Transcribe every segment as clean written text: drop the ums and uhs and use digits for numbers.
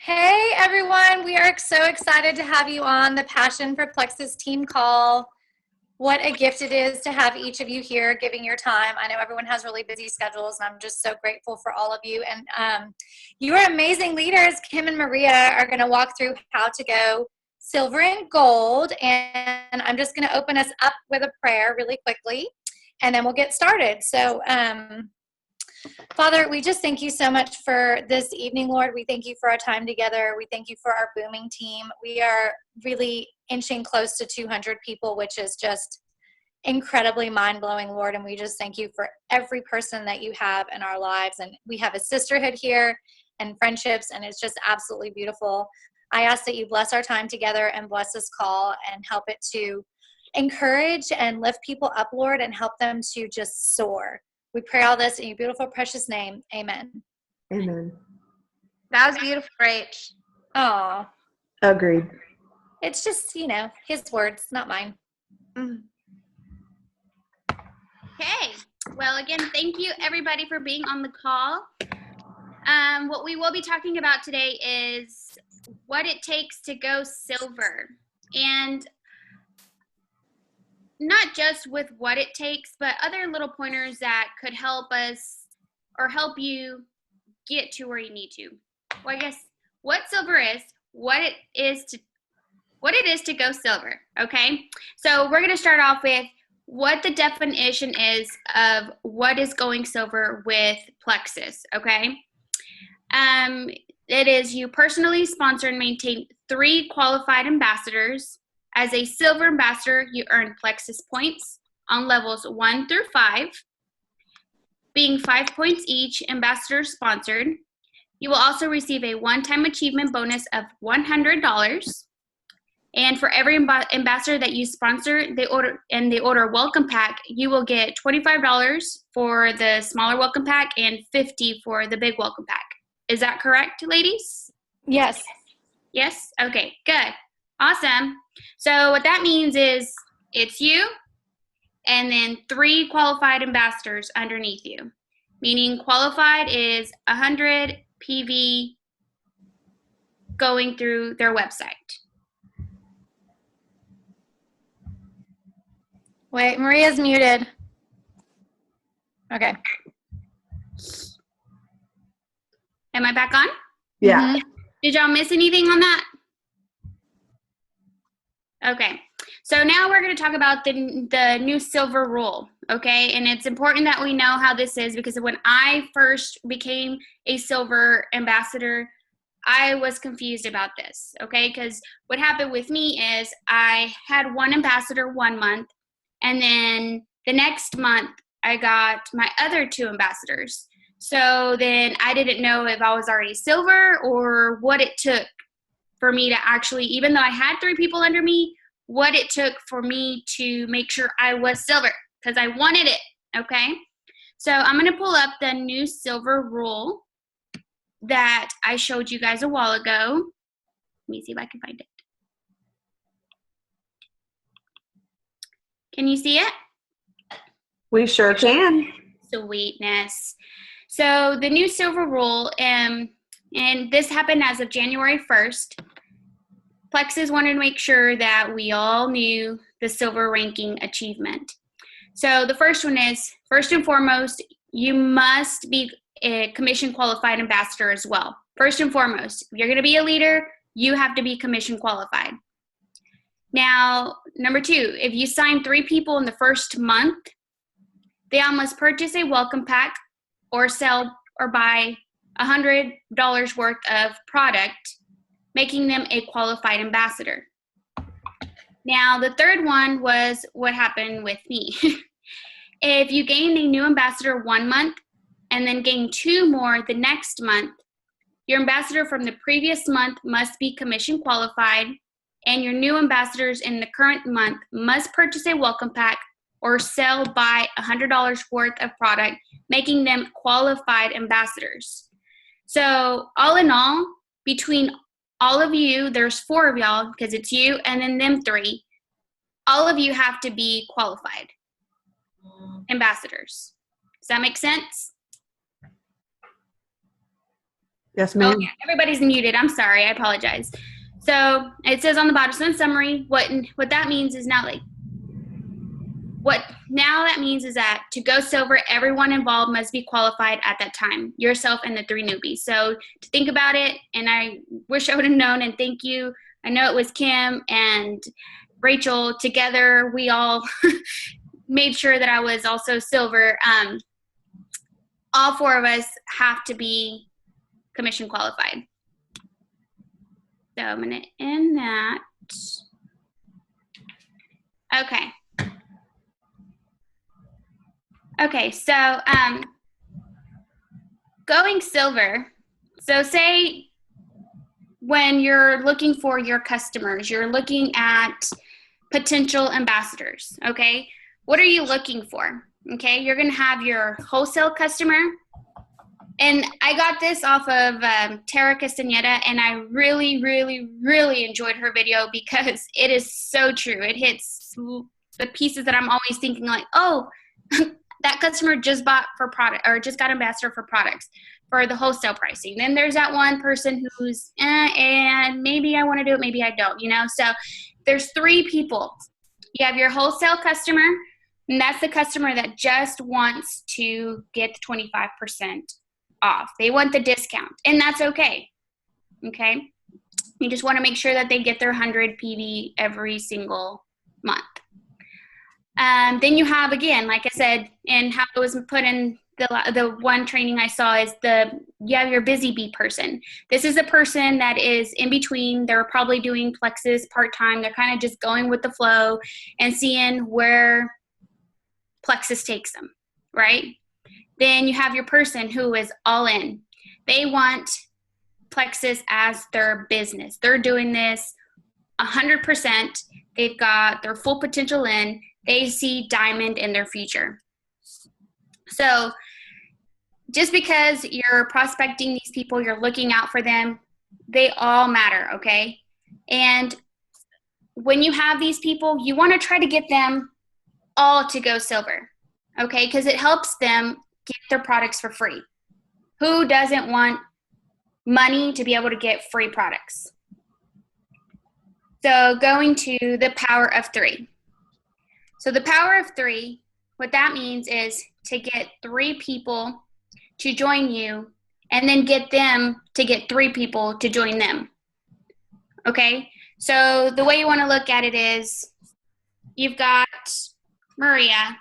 Hey everyone, we are so excited to have you on the Passion for Plexus team call. What a gift it is to have each of you here giving your time. I know everyone has really busy schedules, and I'm just so grateful for all of you. And you are amazing leaders. Kim and Maria are going to walk through how to go silver and gold. And I'm just going to open us up with a prayer really quickly, and then we'll get started. So, Father, we just thank you so much for this evening, Lord. We thank you for our time together. We thank you for our booming team. We are really inching close to 200 people, which is just incredibly mind-blowing, Lord. And we just thank you for every person that you have in our lives. And we have a sisterhood here and friendships, and it's just absolutely beautiful. I ask that you bless our time together and bless this call and help it to encourage and lift people up, Lord, and help them to just soar. We pray all this in your beautiful, precious name. Amen. Amen. That was beautiful, Rach. Oh, Agreed. it's just, his words, not mine. Okay. Well, again, thank you everybody for being on the call. What we will be talking about today is what it takes to go silver. And not just with what it takes, but other little pointers that could help us or help you get to where you need to. Well, I guess what silver is, what it is to go silver, okay? So we're going to start off with what the definition is of what is going silver with Plexus, okay? It is you personally sponsor and maintain 3 qualified ambassadors. As a silver ambassador, you earn Plexus points on levels 1 through 5, being 5 points each, ambassador sponsored. You will also receive a one-time achievement bonus of $100. And for every ambassador that you sponsor, they order a welcome pack, you will get $25 for the smaller welcome pack and $50 for the big welcome pack. Is that correct, ladies? Yes. Yes? Okay, good. Awesome. So what that means is it's you and then 3 qualified ambassadors underneath you, meaning qualified is 100 PV going through their website. Wait, Maria's muted. Okay. Am I back on? Yeah. Mm-hmm. Did y'all miss anything on that? Okay, so now we're going to talk about the new silver rule, okay? And it's important that we know how this is because when I first became a silver ambassador, I was confused about this, okay? Because what happened with me is I had one ambassador one month, and then the next month I got my other 2 ambassadors. So then I didn't know if I was already silver or what it took for me to actually, even though I had 3 people under me, what it took for me to make sure I was silver because I wanted it, okay? So I'm going to pull up the new silver rule that I showed you guys a while ago. Let me see if I can find it. Can you see it? We sure can. Sweetness. So the new silver rule, and this happened as of January 1st. Plexus wanted to make sure that we all knew the silver ranking achievement. So the first one is, first and foremost, you must be a commission qualified ambassador as well. First and foremost, if you're going to be a leader, you have to be commission qualified. Now, number 2, if you sign 3 people in the first month, they all must purchase a welcome pack or sell or buy $100 worth of product, making them a qualified ambassador. Now, the third one was what happened with me. If you gain a new ambassador one month and then gain 2 more the next month, your ambassador from the previous month must be commission qualified, and your new ambassadors in the current month must purchase a welcome pack or sell buy $100 worth of product, making them qualified ambassadors. So all in all, between all of you, there's 4 of y'all because it's you and then them 3. All of you have to be qualified ambassadors. Does that make sense? Yes, Oh, ma'am. yeah, everybody's muted. I'm sorry. I apologize. So it says on the bottom, so in summary, what that means is now that means is that to go silver, everyone involved must be qualified at that time, yourself and the 3 newbies. So to think about it, and I wish I would have known, and thank you. I know it was Kim and Rachel. Together, we all made sure that I was also silver. All 4 of us have to be commission qualified. So I'm going to end that. Okay, so going silver. So say when you're looking for your customers, you're looking at potential ambassadors, okay? What are you looking for? Okay, you're going to have your wholesale customer. And I got this off of Tara Castaneda, and I really, really, really enjoyed her video because it is so true. It hits the pieces that I'm always thinking like, oh, that customer just bought for product or just got ambassador for products for the wholesale pricing. Then there's that one person who's, and maybe I want to do it, maybe I don't, So there's 3 people. You have your wholesale customer, and that's the customer that just wants to get the 25% off. They want the discount, and that's okay. Okay. You just want to make sure that they get their 100 PV every single month. Then you have, again, like I said, and how it was put in the one training I saw is you have your busy bee person. This is a person that is in between. They're probably doing Plexus part-time. They're kind of just going with the flow and seeing where Plexus takes them, right? Then you have your person who is all in. They want Plexus as their business. They're doing this 100%. They've got their full potential in. They see diamond in their future. So just because you're prospecting these people, you're looking out for them, they all matter, okay? And when you have these people, you want to try to get them all to go silver, okay? Because it helps them get their products for free. Who doesn't want money to be able to get free products? So going to the power of 3. So the power of 3, what that means is to get 3 people to join you and then get them to get 3 people to join them. Okay? So the way you want to look at it is you've got Maria,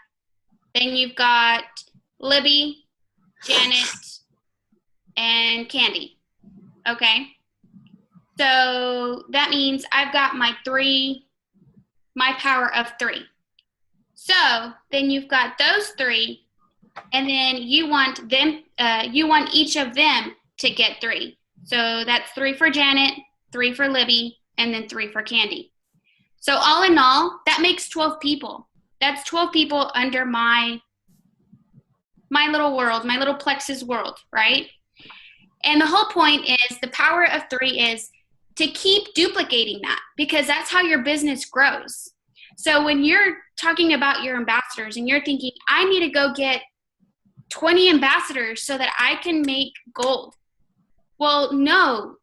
then you've got Libby, Janet, and Candy. Okay? So that means I've got my power of 3. So then you've got those 3, and then you want each of them to get 3. So that's 3 for Janet, 3 for Libby, and then 3 for Candy. So all in all, that makes 12 people. That's 12 people under my little world, my little Plexus world, right? And the whole point is the power of 3 is to keep duplicating that, because that's how your business grows. So when you're talking about your ambassadors and you're thinking, I need to go get 20 ambassadors so that I can make gold. Well, no,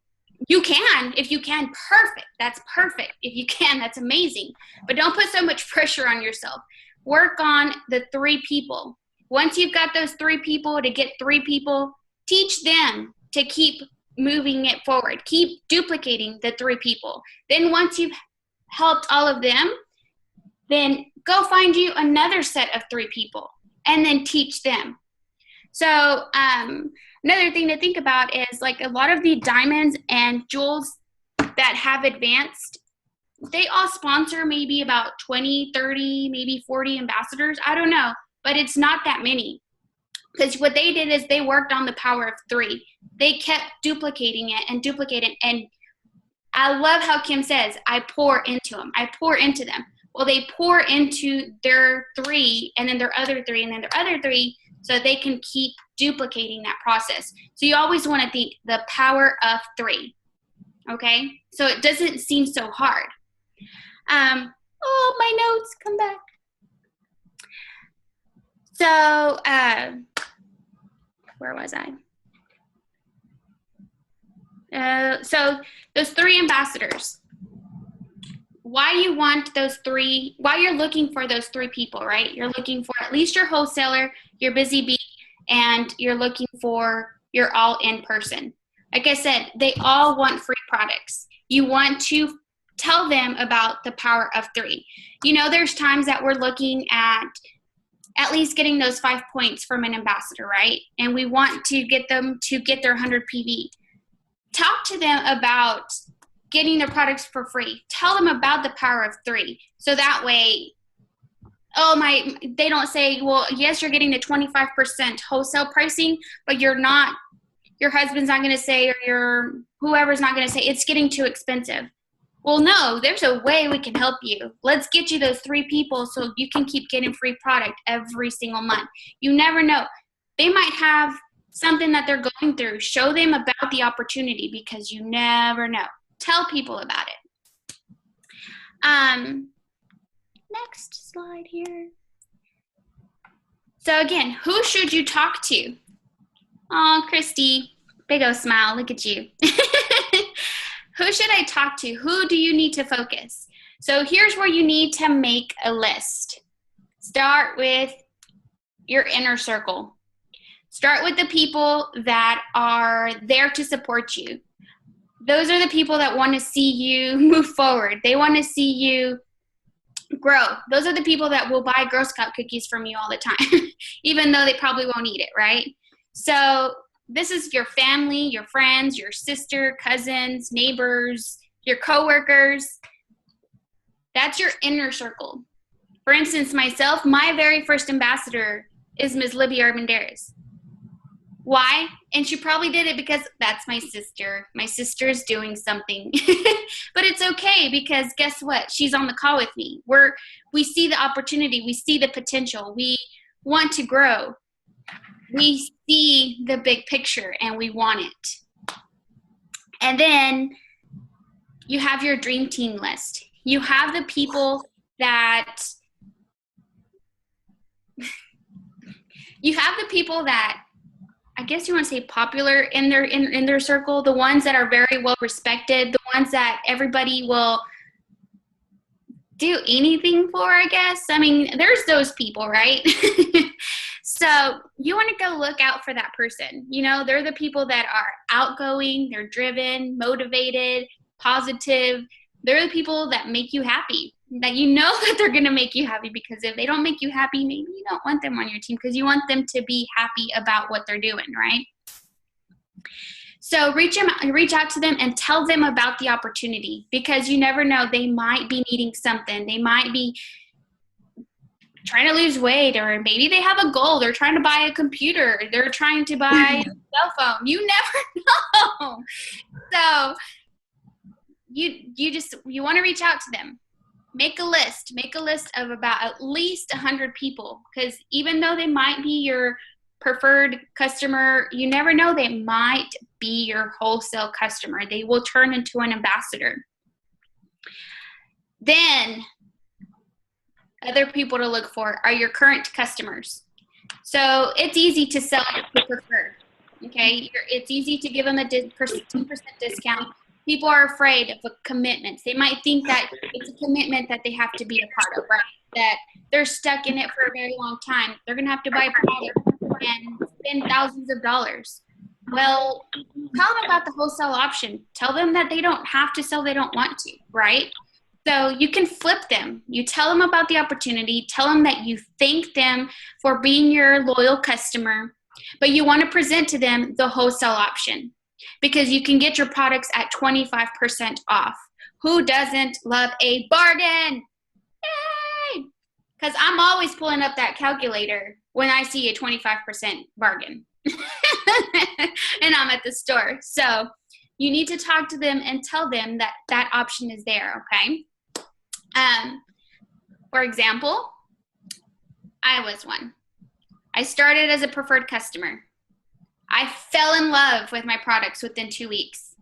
you can. If you can, perfect. That's perfect. If you can, that's amazing. But don't put so much pressure on yourself. Work on the 3 people. Once you've got those 3 people to get 3 people, teach them to keep moving it forward. Keep duplicating the 3 people. Then once you've helped all of them, then go find you another set of 3 people and then teach them. So another thing to think about is like a lot of the diamonds and jewels that have advanced, they all sponsor maybe about 20, 30, maybe 40 ambassadors. I don't know, but it's not that many. Because what they did is they worked on the power of 3. They kept duplicating it and duplicating it. And I love how Kim says, I pour into them. I pour into them. Well, they pour into their 3 and then their other 3 and then their other 3 so they can keep duplicating that process. So you always want to think the power of 3, okay? So it doesn't seem so hard. Oh, my notes, come back. So where was I? So those 3 ambassadors, why you want those 3, why you're looking for those 3 people, right? You're looking for at least your wholesaler, your busy bee, and you're looking for your all-in person. Like I said, they all want free products. You want to tell them about the power of 3. You know, there's times that we're looking at least getting those 5 points from an ambassador, right? And we want to get them to get their 100 PV. Talk to them about getting their products for free. Tell them about the power of 3. So that way, they don't say, well, yes, you're getting the 25% wholesale pricing, but your husband's not going to say, or whoever's not going to say, it's getting too expensive. Well, no, there's a way we can help you. Let's get you those 3 people so you can keep getting free product every single month. You never know. They might have something that they're going through. Show them about the opportunity, because you never know. Tell people about it. Next slide here. So again, who should you talk to? Oh, Christy, big old smile. Look at you. Who should I talk to? Who do you need to focus? So here's where you need to make a list. Start with your inner circle. Start with the people that are there to support you. Those are the people that want to see you move forward. They want to see you grow. Those are the people that will buy Girl Scout cookies from you all the time, even though they probably won't eat it, right? So this is your family, your friends, your sister, cousins, neighbors, your coworkers. That's your inner circle. For instance, myself, my very first ambassador is Ms. Libby Armendariz. Why? And she probably did it because that's my sister. My sister's doing something. But it's okay, because guess what? She's on the call with me. We see the opportunity. We see the potential. We want to grow. We see the big picture and we want it. And then you have your dream team list. You have the people that I guess you want to say popular in their circle, the ones that are very well respected, the ones that everybody will do anything for, I guess. I mean, there's those people, right? So you want to go look out for that person. You know, they're the people that are outgoing, they're driven, motivated, positive. They're the people that make you happy, that you know that they're going to make you happy, because if they don't make you happy, maybe you don't want them on your team, because you want them to be happy about what they're doing, right? So reach out to them and tell them about the opportunity, because you never know, they might be needing something. They might be trying to lose weight, or maybe they have a goal. They're trying to buy a computer. They're trying to buy a cell phone. You never know. So you want to reach out to them. Make a list of about at least 100 people, because even though they might be your preferred customer, you never know, they might be your wholesale customer. They will turn into an ambassador. Then other people to look for are your current customers. So it's easy to sell to preferred. Okay, it's easy to give them a 10% discount. People are afraid of a commitment. They might think that it's a commitment that they have to be a part of, right? That they're stuck in it for a very long time. They're going to have to buy a product and spend thousands of dollars. Well, tell them about the wholesale option. Tell them that they don't have to sell, they don't want to, right? So you can flip them. You tell them about the opportunity. Tell them that you thank them for being your loyal customer, but you want to present to them the wholesale option, because you can get your products at 25% off. Who doesn't love a bargain? Yay! Because I'm always pulling up that calculator when I see a 25% bargain. And I'm at the store. So you need to talk to them and tell them that that option is there, okay? For example, I was one. I started as a preferred customer. I fell in love with my products within 2 weeks.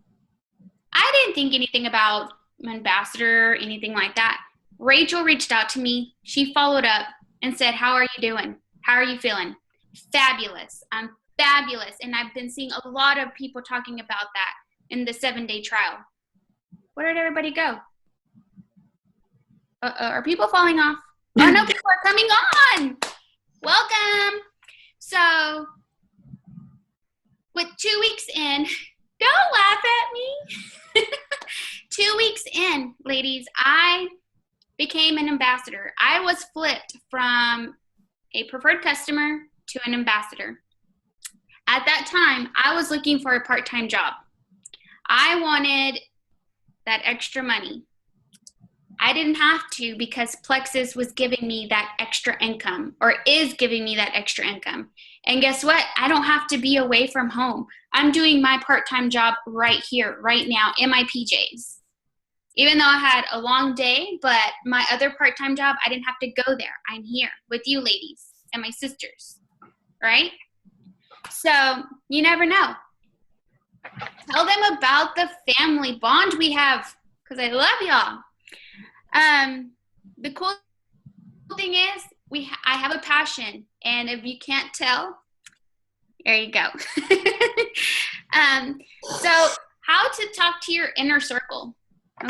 I didn't think anything about ambassador or anything like that. Rachel reached out to me. She followed up and said, how are you doing? How are you feeling? Fabulous. I'm fabulous. And I've been seeing a lot of people talking about that. in the 7-day trial. Where did everybody go? Are people falling off? Oh, no, people are coming on. Welcome. So, with 2 weeks in, don't laugh at me. 2 weeks in, ladies, I became an ambassador. I was flipped from a preferred customer to an ambassador. At that time, I was looking for a part-time job. I wanted that extra money. I didn't have to because Plexus was giving me that extra income, or is giving me that extra income. And guess what? I don't have to be away from home. I'm doing my part-time job right here, right now, in my PJs. Even though I had a long day, but my other part-time job, I didn't have to go there. I'm here with you ladies and my sisters, right? So you never know. Tell them about the family bond we have, because I love y'all. The cool thing is I have a passion, and if you can't tell, there you go. So how to talk to your inner circle,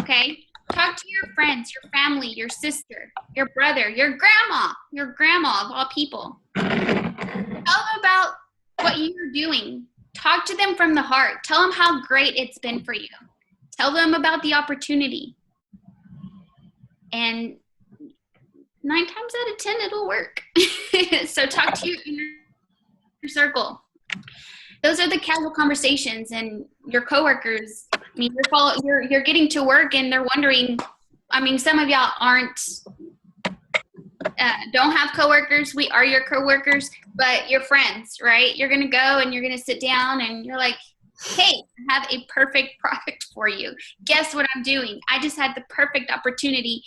okay? Talk to your friends, your family, your sister, your brother, your grandma of all people. Tell them about what you're doing. Talk to them from the heart. Tell them how great it's been for you. Tell them about the opportunity. And 9 times out of 10, it'll work. So talk to your inner circle. Those are the casual conversations, and your coworkers. I mean, you're getting to work, and they're wondering. I mean, some of y'all don't have coworkers. We are your coworkers, but you're friends, right? You're gonna go and you're gonna sit down, and you're like, "Hey, I have a perfect product for you. Guess what I'm doing? I just had the perfect opportunity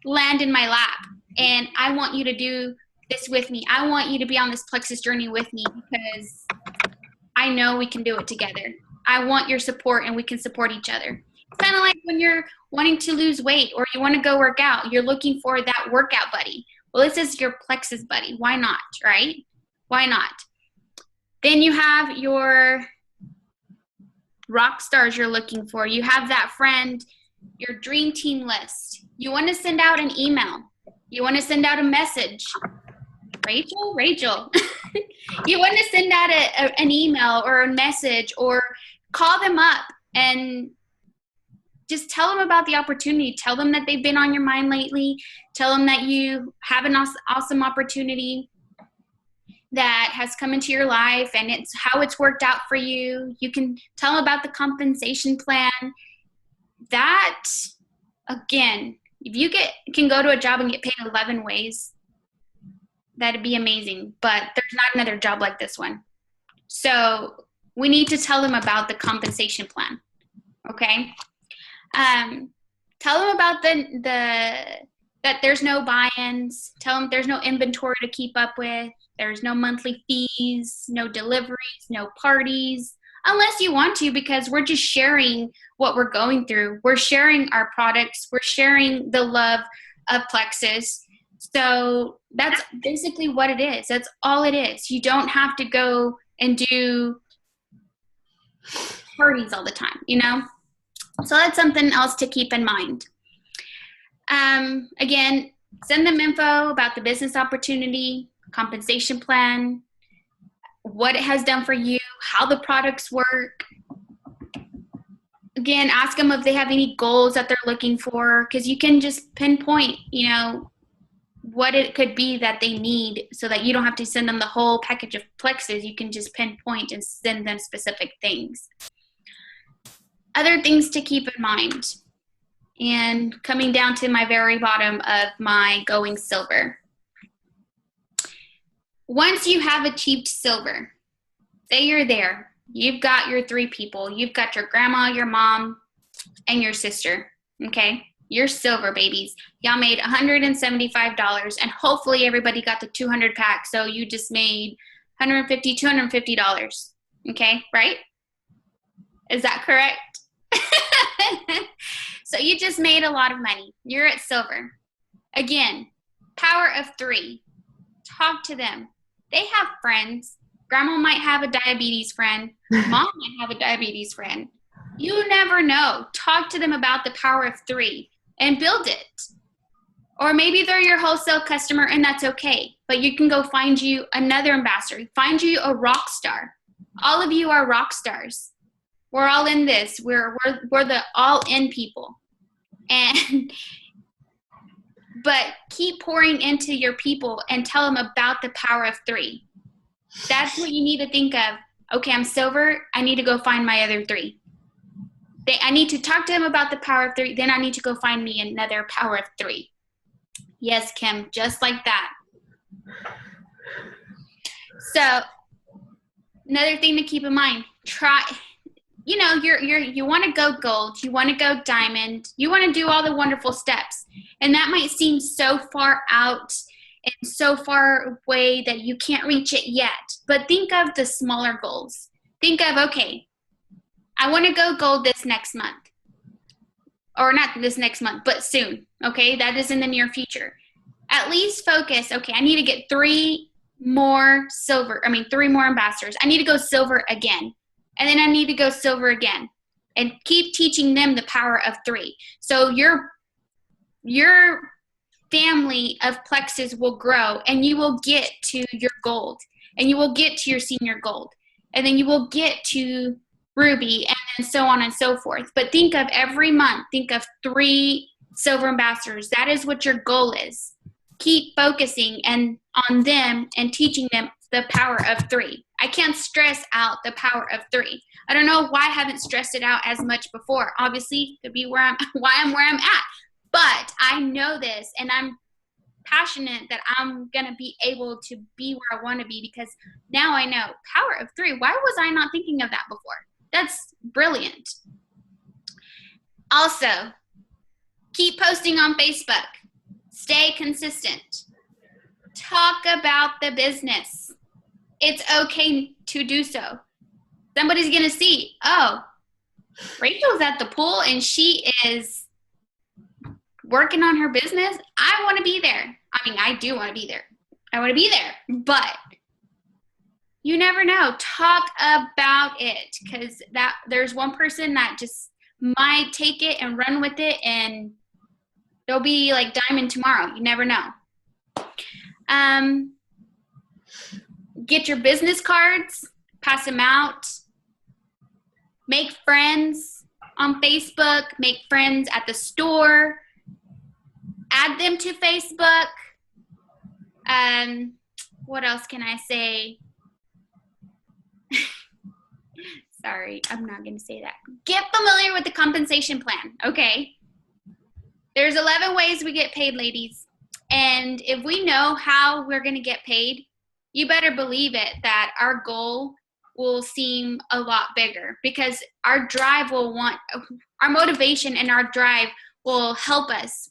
land in my lap, and I want you to do this with me. I want you to be on this Plexus journey with me because I know we can do it together. I want your support, and we can support each other." It's kind of like when you're wanting to lose weight or you want to go work out. You're looking for that workout buddy. Well, this is your Plexus buddy. Why not, right? Why not? Then you have your rock stars you're looking for. You have that friend, your dream team list. You want to send out an email. You want to send out a message. Rachel. You want to send out an email or a message, or call them up and just tell them about the opportunity. Tell them that they've been on your mind lately. Tell them that you have an awesome opportunity that has come into your life, and it's how it's worked out for you. You can tell them about the compensation plan. That, again, if you can go to a job and get paid 11 ways, that'd be amazing. But there's not another job like this one. So we need to tell them about the compensation plan, okay? Tell them about that there's no buy-ins. Tell them there's no inventory to keep up with. There's no monthly fees, no deliveries, no parties, unless you want to, because we're just sharing what we're going through. We're sharing our products. We're sharing the love of Plexus. So that's basically what it is. That's all it is. You don't have to go and do parties all the time, you know? So that's something else to keep in mind. Again, send them info about the business opportunity, compensation plan, what it has done for you, how the products work. Again, ask them if they have any goals that they're looking for, because you can just pinpoint, you know, what it could be that they need, so that you don't have to send them the whole package of Plexus. You can just pinpoint and send them specific things. Other things to keep in mind, and coming down to my very bottom of my going silver. Once you have achieved silver, say you're there, you've got your 3 people, you've got your grandma, your mom, and your sister, okay? You're silver, babies. Y'all made $175, and hopefully everybody got the 200 pack, so you just made $150, $250, okay, right? Is that correct? So you just made a lot of money. You're at silver. Again, power of 3. Talk to them. They have friends. Grandma might have a diabetes friend. Mom might have a diabetes friend. You never know. Talk to them about the power of 3 and build it. Or maybe they're your wholesale customer and that's okay. But you can go find you another ambassador. Find you a rock star. All of you are rock stars. We're all in this. We're the all in people. And but keep pouring into your people and tell them about the power of 3. That's what you need to think of. Okay, I'm silver. I need to go find my other 3. I need to talk to them about the power of 3. Then I need to go find me another power of 3. Yes, Kim, just like that. So another thing to keep in mind, you want to go gold, you want to go diamond, you want to do all the wonderful steps. And that might seem so far out and so far away that you can't reach it yet. But think of the smaller goals. Think of, okay, I want to go gold this next month. Or not this next month, but soon. Okay, that is in the near future. At least focus, okay, I need to get 3 more ambassadors. I need to go silver again. And then I need to go silver again. And keep teaching them the power of 3. So your family of Plexus will grow and you will get to your gold. And you will get to your senior gold. And then you will get to ruby and so on and so forth. But think of every month, think of 3 silver ambassadors. That is what your goal is. Keep focusing on them and teaching them the power of 3. I can't stress out the power of 3. I don't know why I haven't stressed it out as much before. Obviously, could be why I'm where I'm at. But I know this, and I'm passionate that I'm going to be able to be where I want to be, because now I know power of 3. Why was I not thinking of that before? That's brilliant. Also, keep posting on Facebook. Stay consistent. Talk about the business. It's okay to do so. Somebody's going to see, oh, Rachel's at the pool and she is working on her business. I want to be there. I mean, I do want to be there. I want to be there. But you never know. Talk about it, because there's one person that just might take it and run with it, and they'll be like diamond tomorrow. You never know. Get your business cards, pass them out, make friends on Facebook, make friends at the store, add them to Facebook. What else can I say? Sorry, I'm not going to say that. Get familiar with the compensation plan, okay? There's 11 ways we get paid, ladies. And if we know how we're going to get paid, you better believe it that our goal will seem a lot bigger, because our motivation and our drive will help us.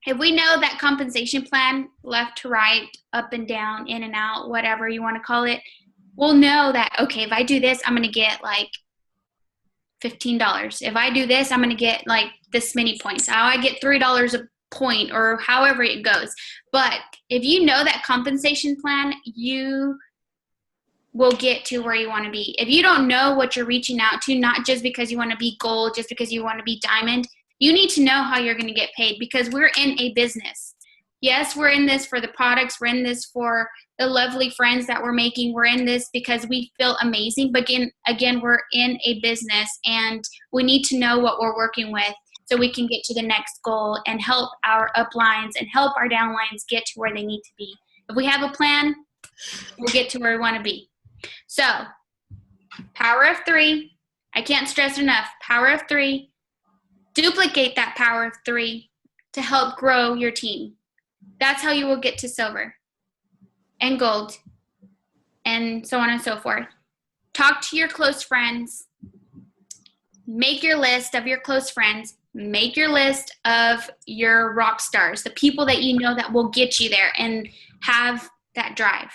If we know that compensation plan, left to right, up and down, in and out, whatever you want to call it, we'll know that, okay, if I do this, I'm going to get like $15. If I do this, I'm going to get like this many points. I get $3 a point, or however it goes. But if you know that compensation plan, you will get to where you want to be. If you don't know what you're reaching out to, not just because you want to be gold, just because you want to be diamond, you need to know how you're going to get paid, because we're in a business. Yes, we're in this for the products. We're in this for the lovely friends that we're making. We're in this because we feel amazing. But again, we're in a business, and we need to know what we're working with so we can get to the next goal and help our uplines and help our downlines get to where they need to be. If we have a plan, we'll get to where we want to be. So, power of 3. I can't stress enough. Power of 3. Duplicate that power of 3 to help grow your team. That's how you will get to silver and gold and so on and so forth. Talk to your close friends. Make your list of your close friends. Make your list of your rock stars, the people that you know that will get you there, and have that drive.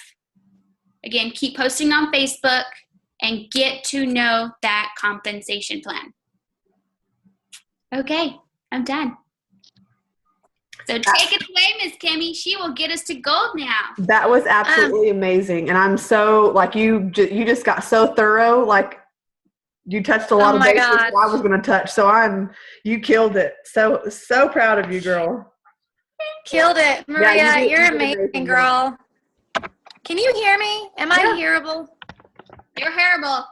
Again, keep posting on Facebook and get to know that compensation plan. Okay, I'm done. So take it away, Miss Kimmy. She will get us to gold now. That was absolutely amazing. And I'm so, like, you just got so thorough. Like, You touched a lot Oh of my bases gosh. that I was going to touch. So you killed it. So proud of you, girl. Killed it. Yeah, Maria, you you're did amazing, amazing, girl. Can you hear me? Am I Yeah. hearable? You're terrible.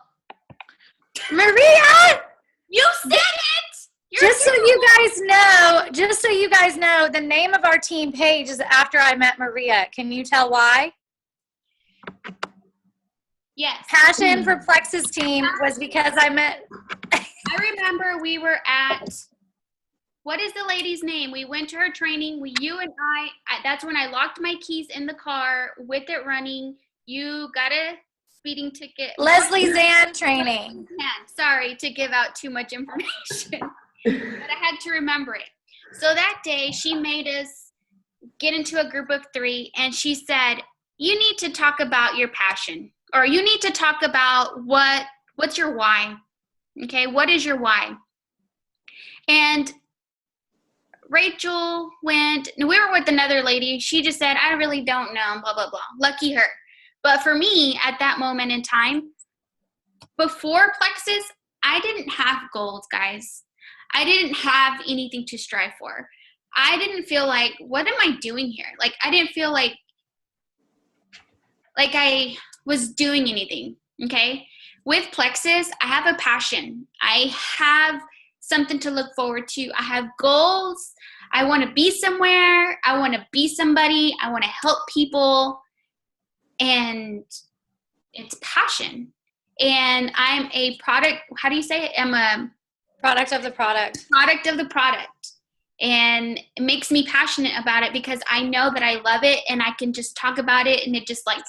Maria! You said it! Just so you guys know, the name of our team page is after I met Maria. Can you tell why? Yes. Passion for Plexus team was because I met. I remember we were at, what is the lady's name? We went to her training. You and that's when I locked my keys in the car with it running. You got a speeding ticket. Leslie Zan training. Sorry to give out too much information, but I had to remember it. So that day, she made us get into a group of 3, and she said, you need to talk about your passion, or you need to talk about what's your why. Okay, what is your why? And Rachel went, and we were with another lady. She just said, I really don't know, blah, blah, blah. Lucky her. But for me, at that moment in time, before Plexus, I didn't have goals, guys. I didn't have anything to strive for. I didn't feel like, what am I doing here? Like, I didn't feel like I was doing anything, okay? With Plexus, I have a passion. I have something to look forward to. I have goals. I want to be somewhere. I want to be somebody. I want to help people. And it's passion. And I'm a product, how do you say it? I'm a Product of the product. Product of the product. And it makes me passionate about it because I know that I love it and I can just talk about it and it just like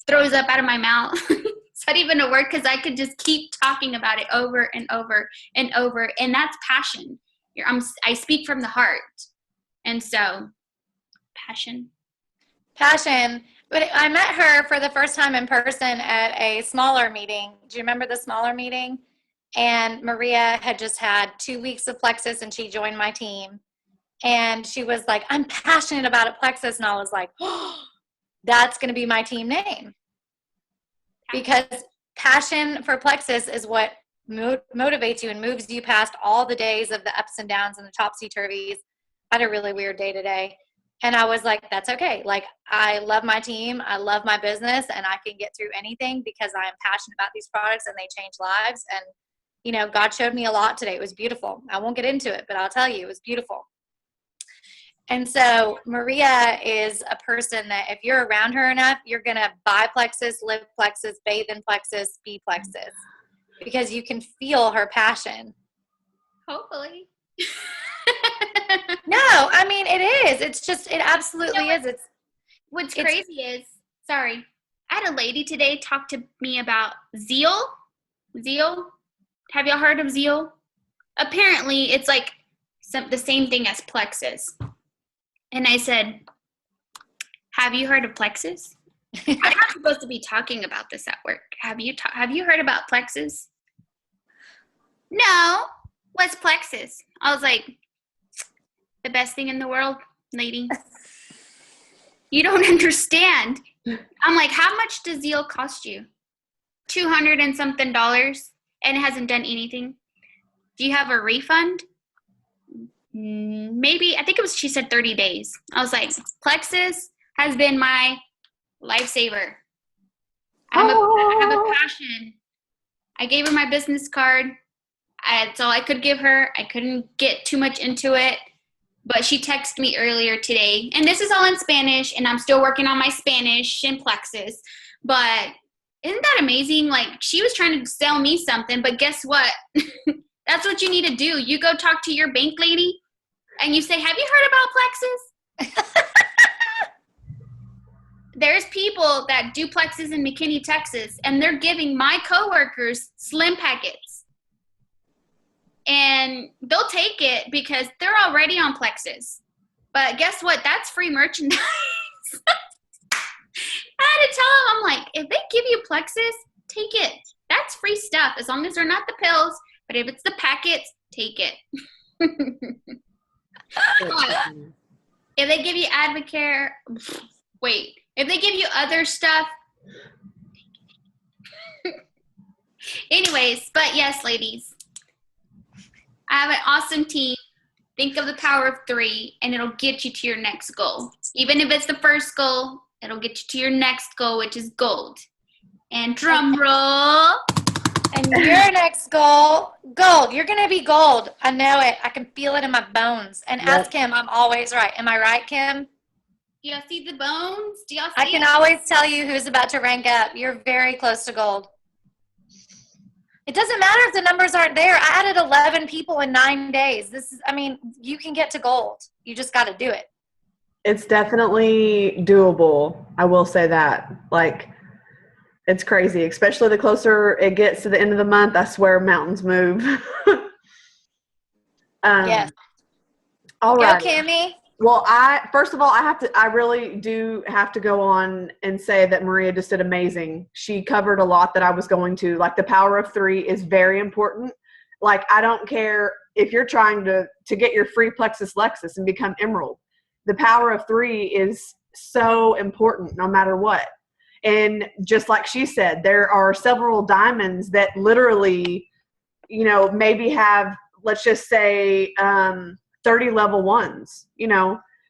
throws up out of my mouth. It's not even a word because I could just keep talking about it over and over and over. And that's passion. I speak from the heart. And so, passion. Passion. But I met her for the first time in person at a smaller meeting. Do you remember the smaller meeting? And Maria had just had 2 weeks of Plexus and she joined my team. And she was like, I'm passionate about it, Plexus. And I was like, oh, that's going to be my team name. Because passion for Plexus is what motivates you and moves you past all the days of the ups and downs and the topsy-turvies. I had a really weird day today. And I was like, that's okay. Like, I love my team. I love my business. And I can get through anything because I am passionate about these products and they change lives. And, you know, God showed me a lot today. It was beautiful. I won't get into it, but I'll tell you, it was beautiful. And so Maria is a person that if you're around her enough, you're going to buy Plexus, live Plexus, bathe in Plexus, be Plexus, because you can feel her passion. Hopefully. No, I mean, it is. It's just, it absolutely is. What's crazy is, sorry, I had a lady today talk to me about Zeal. Zeal? Have y'all heard of Zeal? Apparently, it's like the same thing as Plexus. And I said, have you heard of Plexus? I'm not supposed to be talking about this at work. Have you heard about Plexus? No. What's Plexus? I was like, the best thing in the world, lady. You don't understand. I'm like, how much does Zeal cost you? $200 and something, and it hasn't done anything. Do you have a refund? Maybe, I think she said 30 days. I was like, Plexus has been my lifesaver. I have a passion. I gave her my business card. That's all I could give her. I couldn't get too much into it. But she texted me earlier today. And this is all in Spanish. And I'm still working on my Spanish in Plexus. But isn't that amazing? Like, she was trying to sell me something. But guess what? That's what you need to do. You go talk to your bank lady. And you say, have you heard about Plexus? There's people that do Plexus in McKinney, Texas. And they're giving my coworkers slim packets. And they'll take it because they're already on Plexus. But guess what? That's free merchandise. I had to tell them, I'm like, if they give you Plexus, take it. That's free stuff as long as they're not the pills. But if it's the packets, take it. If they give you Advocare, wait. If they give you other stuff, Anyways, but yes, ladies, I have an awesome team. Think of the power of 3, and it'll get you to your next goal. Even if it's the first goal, it'll get you to your next goal, which is gold. And drum roll. And your next goal, gold. You're going to be gold. I know it. I can feel it in my bones. And Yep. ask Kim, I'm always right. Am I right, Kim? Do y'all see the bones? Do y'all see I can it? always tell you who's about to rank up. You're very close to gold. It doesn't matter if the numbers aren't there. I added 11 people in 9 days. You can get to gold. You just got to do it. It's definitely doable. I will say that. Like, it's crazy, especially the closer it gets to the end of the month. I swear mountains move. Yes. All Go, right. Kimmy. Well, first of all, I really do have to go on and say that Maria just did amazing. She covered a lot that I was going to. Like, the power of 3 is very important. Like, I don't care if you're trying to get your free Plexus Lexus and become Emerald. The power of 3 is so important no matter what. And just like she said, there are several diamonds that literally, maybe have, let's just say, 30 level 1s.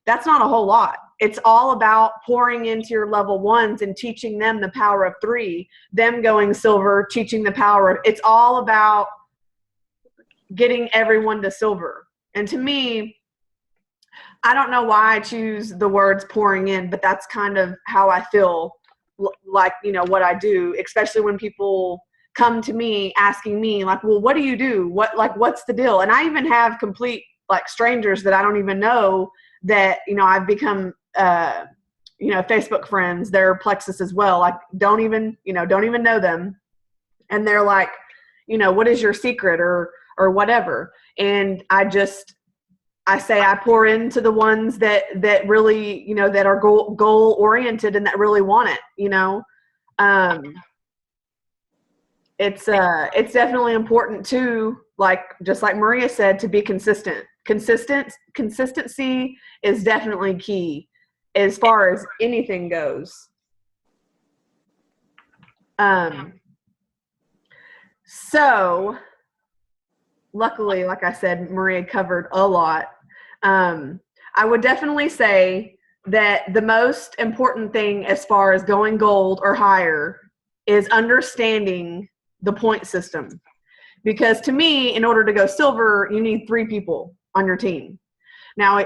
That's not a whole lot. It's all about pouring into your level 1s and teaching them the power of 3, them going silver, teaching the power of, it's all about getting everyone to silver. And to me, I don't know why I choose the words pouring in, but that's kind of how I feel like, what I do, especially when people come to me asking me like, well, what do you do? What's the deal? And I even have complete like strangers that I don't even know that, I've become, Facebook friends. They're Plexus as well. Like, don't even know them. And they're like, what is your secret or whatever. And I say I pour into the ones that really, that are goal oriented and that really want it, It's definitely important too, like, just like Maria said, to be consistent. Consistency is definitely key as far as anything goes. So luckily, like I said, Maria covered a lot. I would definitely say that the most important thing as far as going gold or higher is understanding the point system. Because to me, in order to go silver, you need 3 people on your team. Now,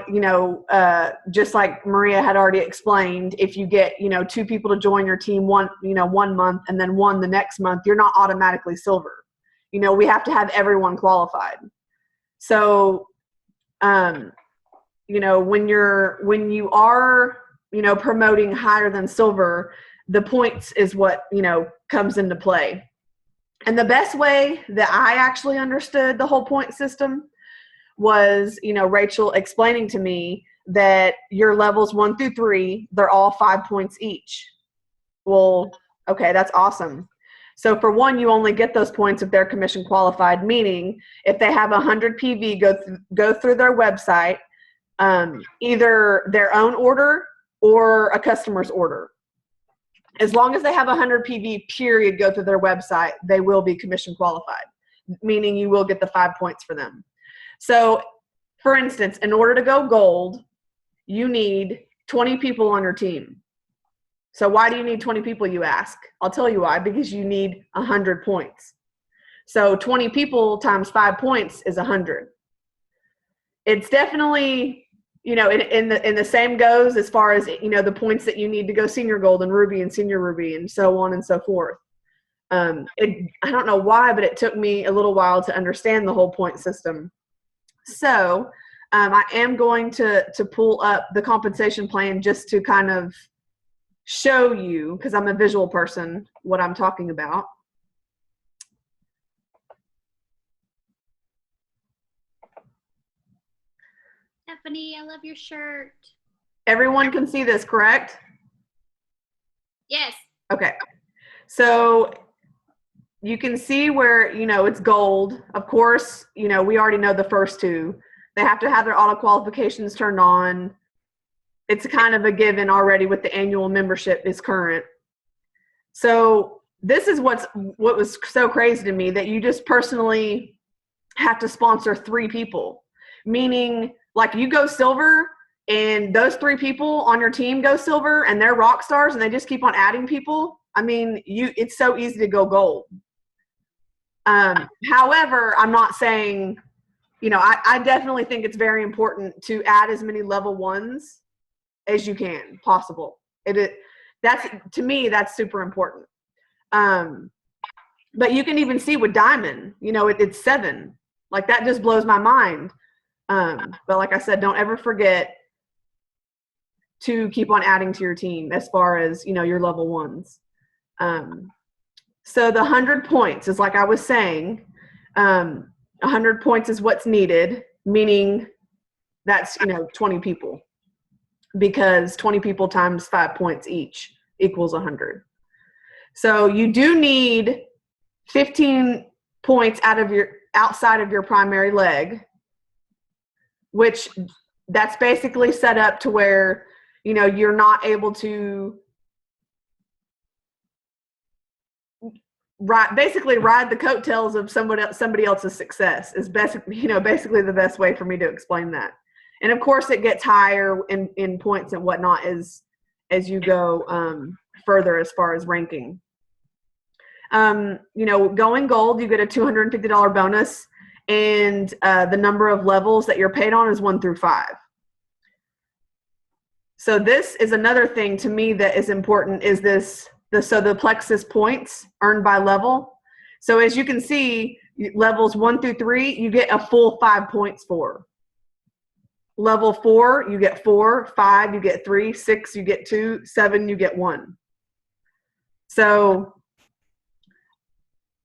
just like Maria had already explained, if you get, 2 people to join your team one month and then 1 the next month, you're not automatically silver. We have to have everyone qualified. So, when you are, promoting higher than silver, the points is what, comes into play. And the best way that I actually understood the whole point system was, Rachel explaining to me that your levels 1 through 3, they're all 5 points each. Well, okay, that's awesome. So for 1, you only get those points if they're commission qualified, meaning if they have 100 PV go through their website, either their own order or a customer's order. As long as they have 100 PV period go through their website, they will be commission qualified, meaning you will get the 5 points for them. So, for instance, in order to go gold, you need 20 people on your team. So why do you need 20 people, you ask? I'll tell you why. Because you need 100 points. So 20 people times 5 points is 100. It's definitely, in the same goes as far as, the points that you need to go senior gold and ruby and senior ruby and so on and so forth. I don't know why, but it took me a little while to understand the whole point system. So I am going to pull up the compensation plan just to kind of show you, because I'm a visual person, what I'm talking about. Stephanie, I love your shirt. Everyone can see this, correct? Yes. Okay. So you can see where, it's gold. Of course, we already know the first 2. They have to have their auto qualifications turned on. It's kind of a given already with the annual membership is current. So this is what was so crazy to me, that you just personally have to sponsor 3 people, meaning like you go silver and those 3 people on your team go silver and they're rock stars and they just keep on adding people. I mean, it's so easy to go gold. However, I'm not saying, I definitely think it's very important to add as many level 1s as you can possible. That's, to me, that's super important. But you can even see with diamond, it's 7. Like, that just blows my mind. But like I said, don't ever forget to keep on adding to your team as far as, your level 1s. So the 100 points is, like I was saying, 100 points is what's needed, meaning that's, 20 people, because 20 people times 5 points each equals 100. So you do need 15 points outside of your primary leg, which that's basically set up to where, you're not able to basically ride the coattails of somebody else's success is basically the best way for me to explain that. And of course it gets higher in points and whatnot as you go further as far as ranking. Going gold, you get a $250 bonus, and the number of levels that you're paid on is 1 through 5. So this is another thing to me that is important, is the Plexus points earned by level. So as you can see, levels 1 through 3, you get a full 5 points for. Level 4, you get 4, 5, you get 3, 6, you get 2, 7, you get 1. So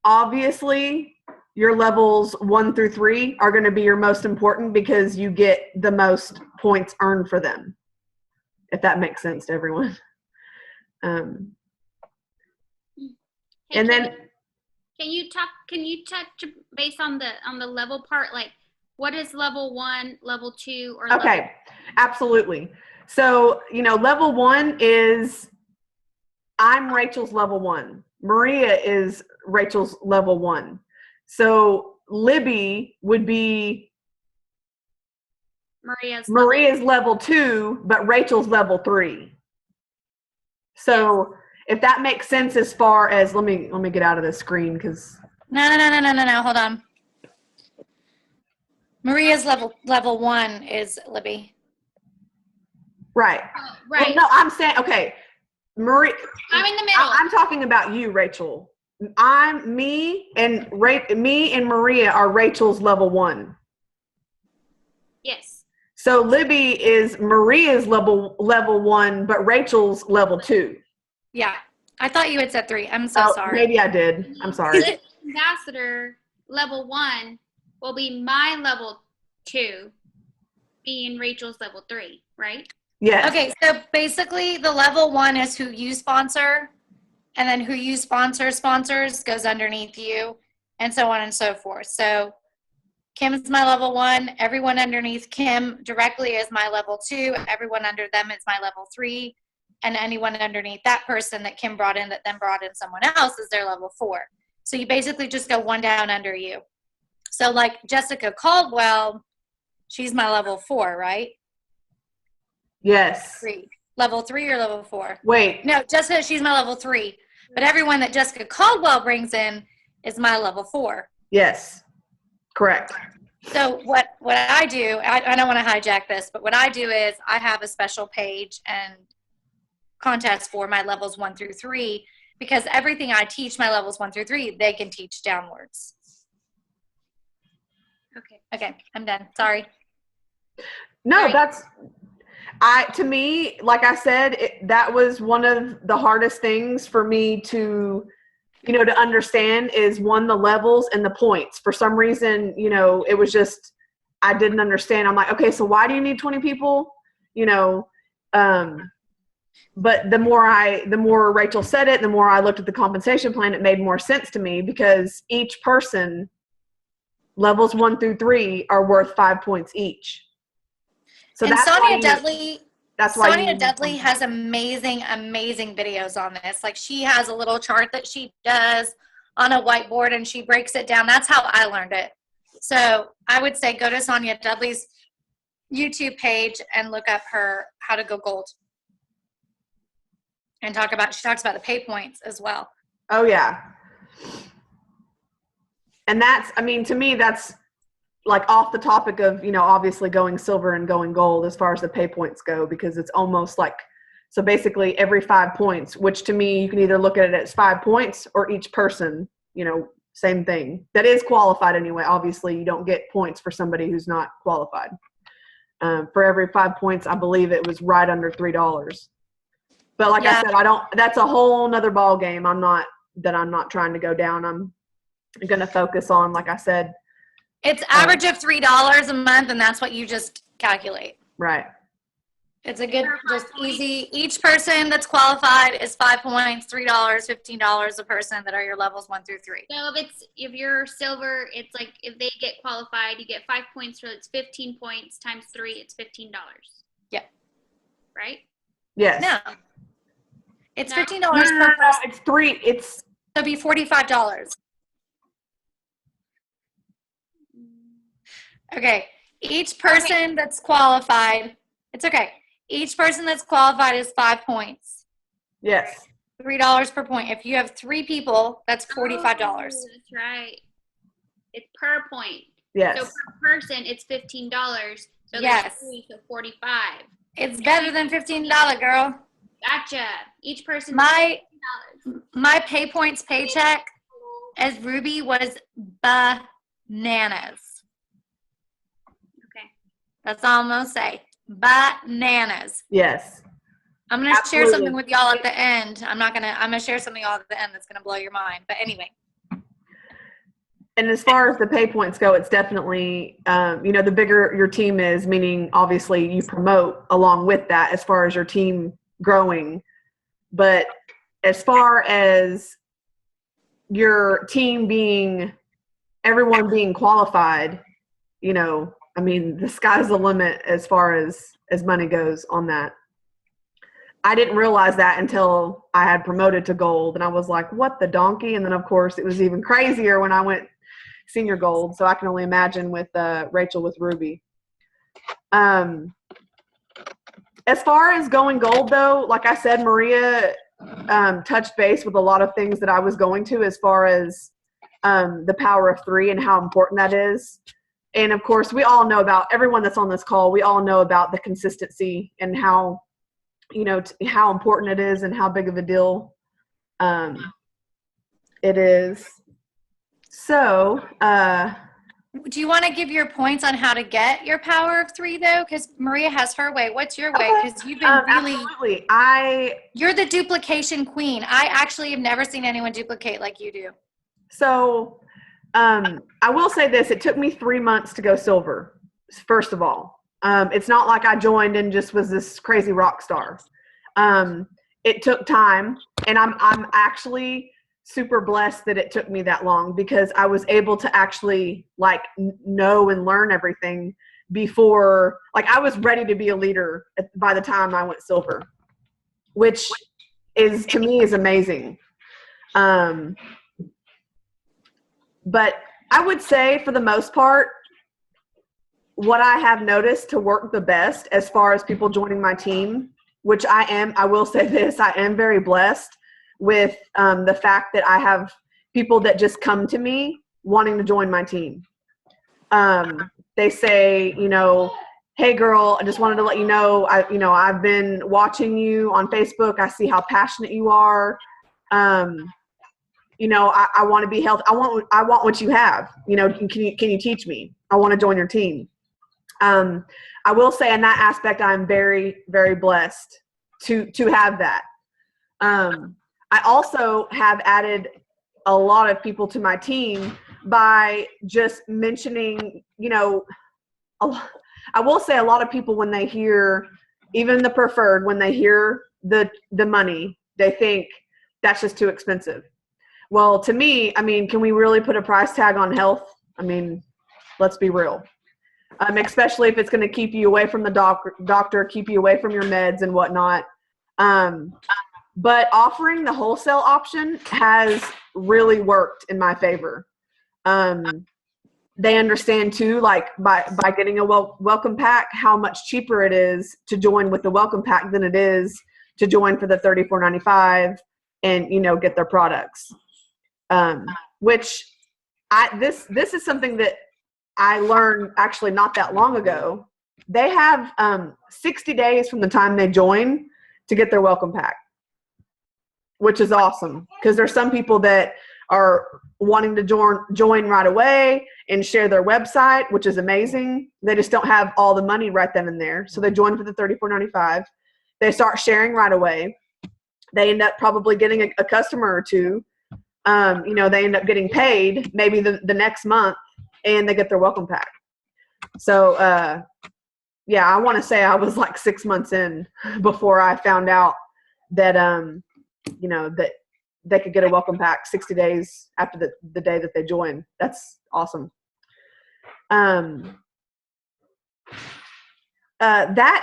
obviously your levels 1 through 3 are going to be your most important, because you get the most points earned for them, if that makes sense to everyone. And then, can you touch base on the level part? Like, what is level 1, level 2, or okay, absolutely. So, level 1 is, I'm Rachel's level 1. Maria is Rachel's level 1. So Libby would be Maria's level 2, but Rachel's level 3. So if that makes sense, as far as, let me get out of this screen, because No, hold on. Maria's level 1 is Libby. Right. Right. Well, no, I'm saying, okay, Maria. I'm in the middle. I'm talking about you, Rachel. Me and Maria are Rachel's level 1. Yes. So Libby is Maria's level 1, but Rachel's level 2. Yeah. I thought you had said 3. I'm so sorry. Maybe I did. I'm sorry. Ambassador level 1 will be my level 2, being Rachel's level 3, right? Yes. Okay, so basically the level 1 is who you sponsor, and then who you sponsors goes underneath you, and so on and so forth. So Kim's my level 1. Everyone underneath Kim directly is my level 2. Everyone under them is my level 3. And anyone underneath that person that Kim brought in that then brought in someone else is their level 4. So you basically just go one down under you. So like Jessica Caldwell, she's my level 4, right? Yes. 3. Level 3 or level 4? Wait. No, Jessica, she's my level 3. But everyone that Jessica Caldwell brings in is my level 4. Yes. Correct. So what I do, I don't want to hijack this, but what I do is I have a special page and contest for my levels 1 through 3, because everything I teach my levels 1 through 3, they can teach downwards. Okay, I'm done. Sorry. No, to me, like I said, that was one of the hardest things for me to understand, is one, the levels and the points. For some reason, it was just, I didn't understand. I'm like, okay, so why do you need 20 people? But the more Rachel said it, the more I looked at the compensation plan, it made more sense to me, because each person, levels 1 through 3, are worth 5 points each. So and that's Sonia Dudley, That's why Sonia Dudley has amazing videos on this. Like, she has a little chart that she does on a whiteboard and she breaks it down. That's how I learned it. So I would say go to Sonia Dudley's YouTube page and look up her How to Go Gold. And she talks about the pay points as well. Oh yeah. And that's, I mean, to me, that's like off the topic of, you know, obviously going silver and going gold as far as the pay points go, because it's almost like, so basically every 5 points, which to me, you can either look at it as 5 points or each person, you know, same thing. That is qualified anyway. Obviously, you don't get points for somebody who's not qualified. For every 5 points, I believe it was right under $3. But like I said, that's a whole nother ball game. I'm not trying to go down. I'm going to focus on, like I said, it's average of $3 a month, and that's what you just calculate. Right. It's a good, just easy. Each person that's qualified is 5 points, $3, $15 a person that are your levels 1 through 3. So if you're silver, it's like if they get qualified, you get 5 points, so it's 15 points times 3, it's $15. Yeah. Right? Yes. No. It's $15 No, per person. it's 3. It's So it'd be $45. Okay. Each person that's qualified, it's okay. Each person that's qualified is 5 points. yes. $3 per point. If you have 3 people, that's $45. Oh, that's right. It's per point. Yes. So per person, it's $15. So Yes. there's 3, so 45. It's better than $15, girl. Gotcha. Each person. My $15. pay points paycheck as Ruby was bananas. Okay. That's all I'm gonna say. Bananas. Yes. I'm gonna share Absolutely. something with y'all at the end. I'm gonna share something all at the end that's gonna blow your mind. But anyway. And as far as the pay points go, it's definitely, you know, the bigger your team is, meaning obviously you promote along with that as far as your team growing. But as far as your team being, everyone being qualified, you know, I mean, the sky's the limit as far as money goes on that. I didn't realize that until I had promoted to gold, and I was like, what the donkey? And then, of course, it was even crazier when I went senior gold, so I can only imagine with Rachel with Ruby. As far as going gold, though, like I said, Maria touched base with a lot of things that I was going to as far as the power of 3 and how important that is. And, of course, we all know about, everyone that's on this call, we all know about the consistency and how, you know, how important it is and how big of a deal it is. So, do you want to give your points on how to get your power of 3 though? Because Maria has her way. What's your way? Because you've been really, absolutely. you're the duplication queen. I actually have never seen anyone duplicate like you do. So, I will say this: it took me 3 months to go silver. First of all, it's not like I joined and just was this crazy rock star. It took time, and I'm actually super blessed that it took me that long, because I was able to actually like know and learn everything before, like I was ready to be a leader by the time I went silver, which is, to me, is amazing. But I would say for the most part, what I have noticed to work the best as far as people joining my team, which I will say this, I am very blessed with the fact that I have people that just come to me wanting to join my team. They say, you know, hey girl, I just wanted to let you know, I've been watching you on Facebook. I see how passionate you are. You know, I want to be healthy. I want what you have. You know, can you teach me? I want to join your team. I will say in that aspect, I'm very, very blessed to have that. I also have added a lot of people to my team by just mentioning, you know, I will say a lot of people, when they hear, even the preferred, when they hear the money, they think that's just too expensive. Well, to me, I mean, can we really put a price tag on health? I mean, let's be real. especially if it's going to keep you away from the doctor, keep you away from your meds and whatnot. But offering the wholesale option has really worked in my favor. They understand too, like by getting a welcome pack, how much cheaper it is to join with the welcome pack than it is to join for the $34.95 and, you know, get their products. Which this is something that I learned actually not that long ago. They have 60 days from the time they join to get their welcome pack, which is awesome because there's some people that are wanting to join right away and share their website, which is amazing. They just don't have all the money right then and there. So they join for the $34.95. They start sharing right away. They end up probably getting a customer or two. You know, they end up getting paid maybe the next month and they get their welcome pack. So, yeah, I want to say I was like 6 months in before I found out that, you know, that they could get a welcome pack 60 days after the day that they join. That's awesome. That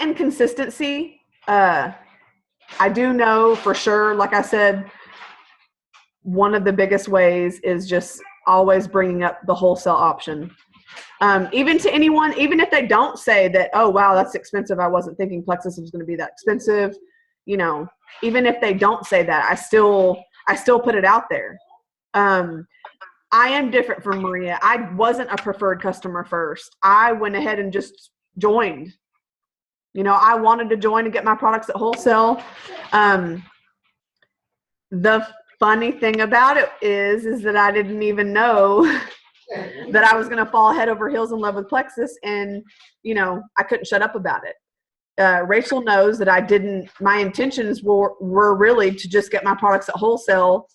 and consistency, I do know for sure, like I said, one of the biggest ways is just always bringing up the wholesale option. Even to anyone, even if they don't say that, oh, wow, that's expensive. I wasn't thinking Plexus was going to be that expensive. You know, even if they don't say that, I still put it out there. I am different from Maria. I wasn't a preferred customer first. I went ahead and just joined. You know, I wanted to join and get my products at wholesale. The funny thing about it is that I didn't even know that I was going to fall head over heels in love with Plexus, and, you know, I couldn't shut up about it. Rachel knows that my intentions were really to just get my products at wholesale,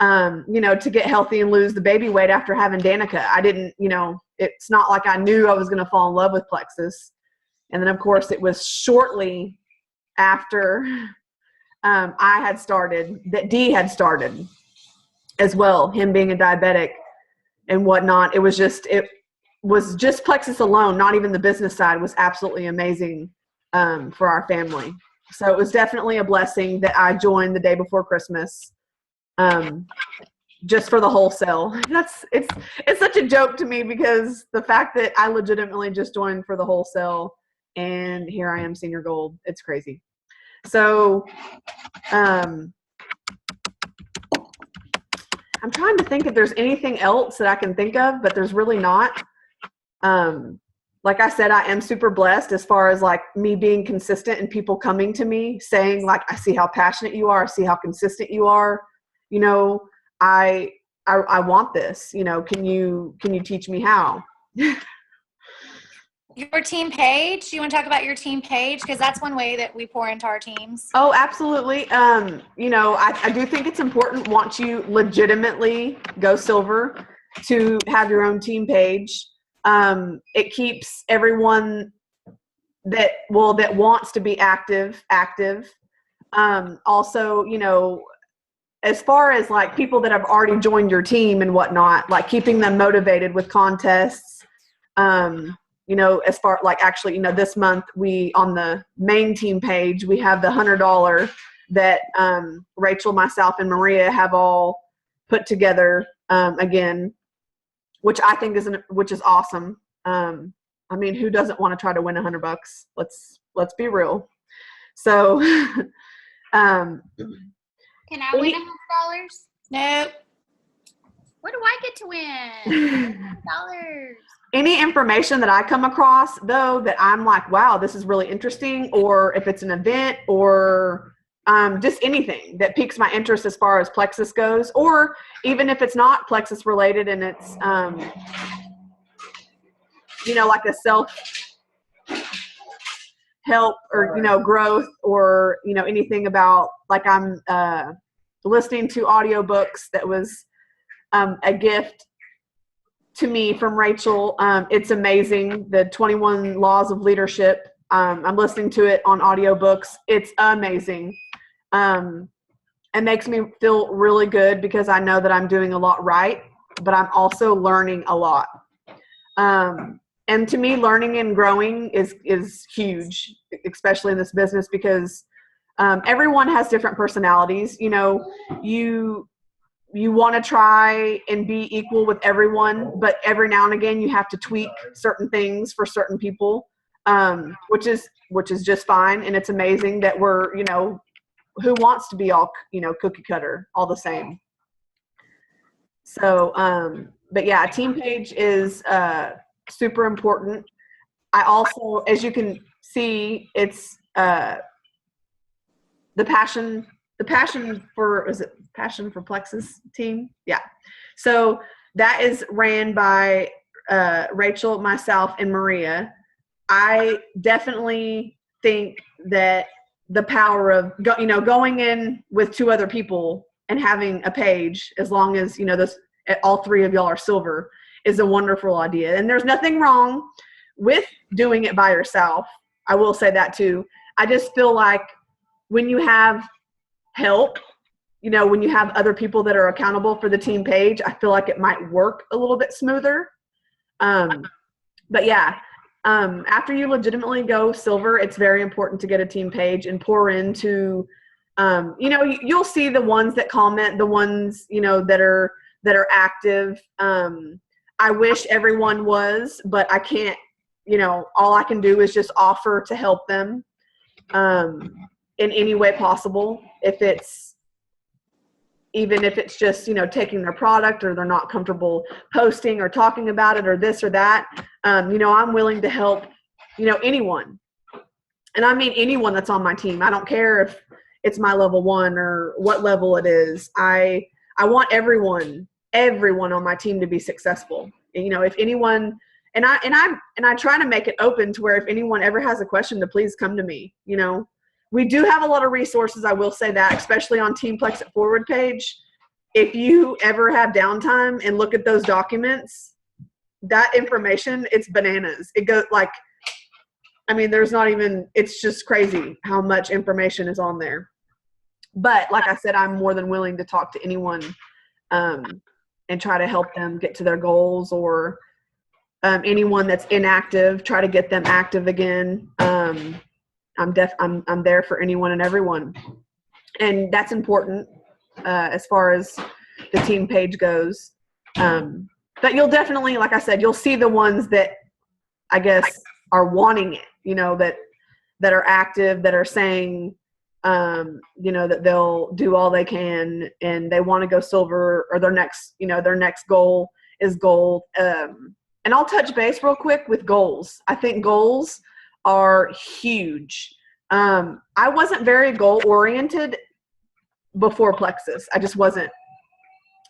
you know, to get healthy and lose the baby weight after having Danica. I didn't, you know, it's not like I knew I was going to fall in love with Plexus. And then, of course, it was shortly after I had started that Dee had started as well, him being a diabetic and whatnot. It was just Plexus alone, not even the business side, was absolutely amazing for our family. So it was definitely a blessing that I joined the day before Christmas, just for the wholesale. It's such a joke to me because the fact that I legitimately just joined for the wholesale and here I am senior gold, it's crazy. So I'm trying to think if there's anything else that I can think of, but there's really not. Like I said, I am super blessed as far as like me being consistent and people coming to me saying like, I see how passionate you are. I see how consistent you are. You know, I want this, you know, can you teach me how? Your team page, do you want to talk about your team page? Because that's one way that we pour into our teams. Oh, absolutely. You know, I do think it's important once you legitimately go silver to have your own team page. It keeps everyone that wants to be active. Also, you know, as far as like people that have already joined your team and whatnot, like keeping them motivated with contests. You know, as far like actually, you know, this month on the main team page, we have the $100 that Rachel, myself, and Maria have all put together again, which I think is awesome. I mean, who doesn't want to try to win $100? Let's be real. So, Can I win $100? Nope. What do I get to win? $100. Any information that I come across, though, that I'm like, wow, this is really interesting, or if it's an event or just anything that piques my interest as far as Plexus goes, or even if it's not Plexus related and it's, you know, like a self-help or, you know, growth or, you know, anything about, like I'm listening to audiobooks that was a gift to me from Rachel. It's amazing. The 21 Laws of Leadership. I'm listening to it on audiobooks. It's amazing. It makes me feel really good because I know that I'm doing a lot right, but I'm also learning a lot. And And to me, learning and growing is huge, especially in this business, because everyone has different personalities. You know, you want to try and be equal with everyone, but every now and again you have to tweak certain things for certain people, which is just fine. And it's amazing that we're, you know, who wants to be all, you know, cookie cutter, all the same. So, but yeah, team page is super important. I also, as you can see, it's the passion for, is it Passion for Plexus team? Yeah. So that is ran by Rachel, myself, and Maria. I definitely think that the power of going in with 2 other people and having a page, as long as, you know, all 3 of y'all are silver, is a wonderful idea. And there's nothing wrong with doing it by yourself. I will say that too. I just feel like when you have help, you know, when you have other people that are accountable for the team page, I feel like it might work a little bit smoother. But yeah, after you legitimately go silver, it's very important to get a team page and pour into, you know, you'll see the ones that comment, the ones, you know, that are active. I wish everyone was, but I can't, you know, all I can do is just offer to help them in any way possible. Even if it's just, you know, taking their product, or they're not comfortable posting or talking about it, or this or that, you know, I'm willing to help, you know, anyone. And I mean anyone that's on my team. I don't care if it's my level 1 or what level it is. I want everyone on my team to be successful. And, you know, if anyone, and I try to make it open to where if anyone ever has a question, to please come to me. You know, we do have a lot of resources, I will say that, especially on Team Plex It Forward page. If you ever have downtime and look at those documents, that information, it's bananas. It goes like, I mean, there's not even, it's just crazy how much information is on there. But like I said, I'm more than willing to talk to anyone and try to help them get to their goals, or anyone that's inactive, try to get them active again. I'm there for anyone and everyone. And that's important as far as the team page goes. But you'll definitely, like I said, you'll see the ones that I guess are wanting it, you know, that are active, that are saying, you know, that they'll do all they can and they want to go silver, or their next goal is gold. And I'll touch base real quick with goals. I think goals are huge. I wasn't very goal oriented before Plexus. I just wasn't.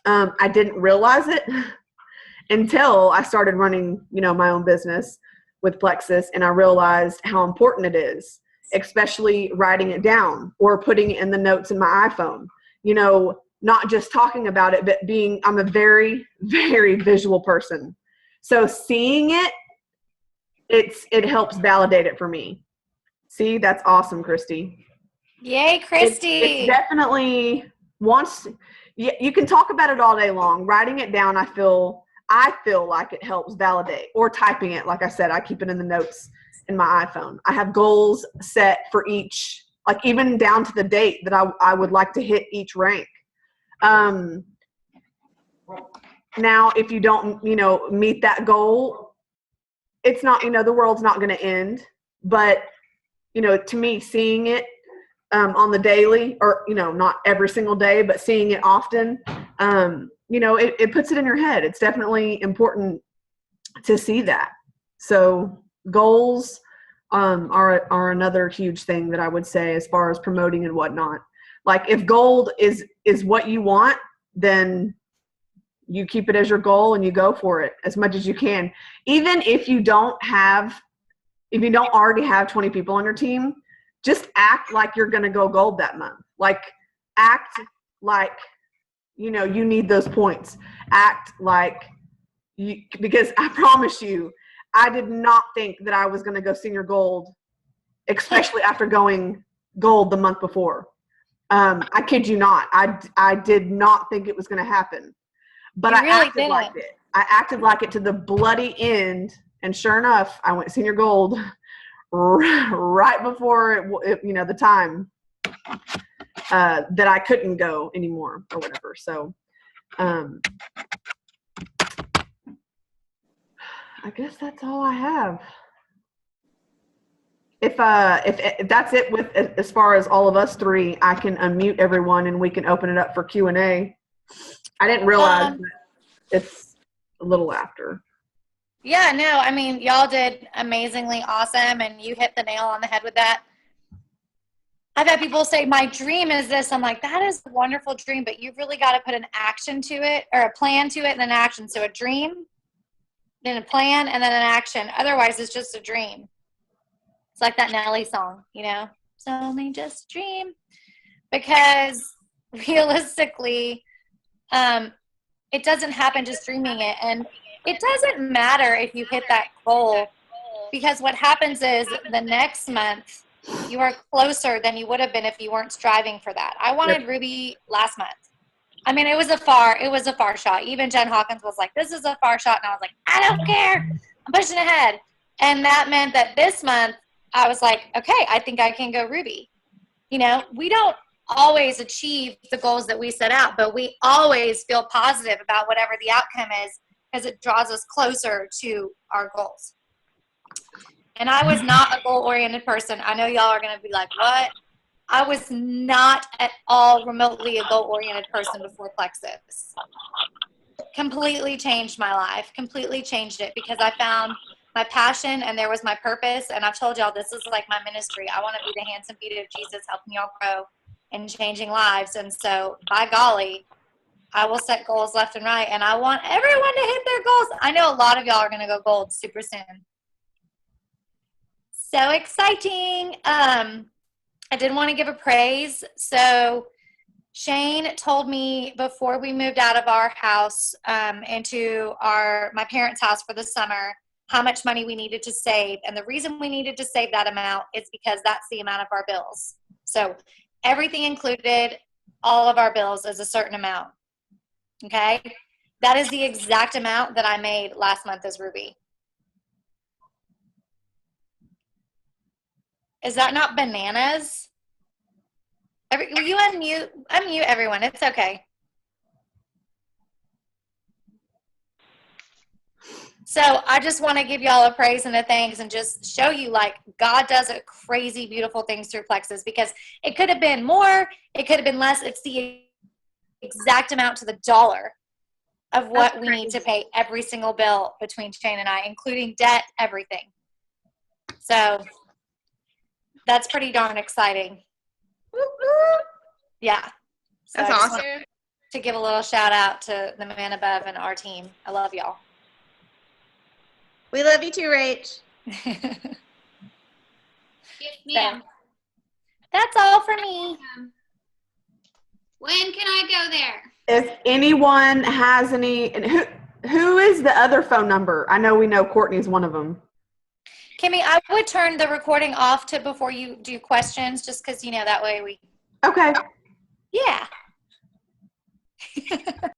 I didn't realize it until I started running, you know, my own business with Plexus, and I realized how important it is, especially writing it down or putting it in the notes in my iPhone. You know, not just talking about it, but I'm a very, very visual person. So seeing it, it helps validate it for me. See, that's awesome, Christy. Yay, Christy. It's definitely you can talk about it all day long. Writing it down, I feel like it helps validate, or typing it. Like I said, I keep it in the notes in my iPhone. I have goals set for each, like even down to the date that I would like to hit each rank. Now, if you don't, you know, meet that goal, it's not, you know, the world's not going to end. But, you know, to me, seeing it on the daily, or, you know, not every single day, but seeing it often, you know, it puts it in your head. It's definitely important to see that. So goals are another huge thing that I would say as far as promoting and whatnot. Like if gold is what you want, then you keep it as your goal and you go for it as much as you can. Even if you don't already have 20 people on your team, just act like you're going to go gold that month. Like act like, you know, you need those points. Act like because I promise you, I did not think that I was going to go senior gold, especially after going gold the month before. I kid you not. I did not think it was going to happen, but I acted like it. I acted like it to the bloody end, And sure enough, I went senior gold right before the time that I couldn't go anymore or whatever. So I guess that's all I have. If that's it with as far as all of us three, I can unmute everyone and we can open it up for Q&A. I didn't realize that it's a little after. Yeah, no, I mean, y'all did amazingly awesome, and you hit the nail on the head with that. I've had people say, my dream is this. I'm like, that is a wonderful dream, but you've really got to put an action to it, or a plan to it and an action. So a dream, then a plan, and then an action. Otherwise, it's just a dream. It's like that Nelly song, It's only just a dream. Because realistically, it doesn't happen just dreaming it. And it doesn't matter if you hit that goal, because what happens is the next month you are closer than you would have been if you weren't striving for that. I wanted Ruby last month. I mean, it was a far shot. Even Jen Hawkins was like, this is a far shot. And I was like, I don't care. I'm pushing ahead. And that meant that this month I was like, okay, I think I can go Ruby. We don't always achieve the goals that we set out, but we always feel positive about whatever the outcome is, because it draws us closer to our goals. And I was not a goal-oriented person. I know y'all are going to be like, what? I was not at all remotely a goal-oriented person before Plexus. Completely changed my life, completely changed it, because I found my passion and there was my purpose. And I've told y'all, this is like my ministry. I want to be the hands and feet of Jesus, helping y'all grow and changing lives. And so, by golly, I will set goals left and right, and I want everyone to hit their goals. I know a lot of y'all are going to go gold super soon. So exciting. I did want to give a praise. So Shane told me before we moved out of our house into my parents' house for the summer, how much money we needed to save. And the reason we needed to save that amount is because that's the amount of our bills. So everything included, all of our bills, is a certain amount. Okay? That is the exact amount that I made last month as Ruby. Is that not bananas? Will you unmute everyone? It's okay. So I just want to give y'all a praise and a thanks and just show you, like, God does a crazy, beautiful things through Plexus, because it could have been more, it could have been less. It's the exact amount to the dollar of what we need to pay every single bill between Shane and I, including debt, everything. So that's pretty darn exciting. Yeah. So That's awesome. To give a little shout out to the man above and our team. I love y'all. We love you too, Rach. Yes, ma'am. That's all for me. When can I go there? If anyone has any, and who is the other phone number? I know Courtney's one of them. Kimmy, I would turn the recording off before you do questions, just because, that way we. Okay. Yeah.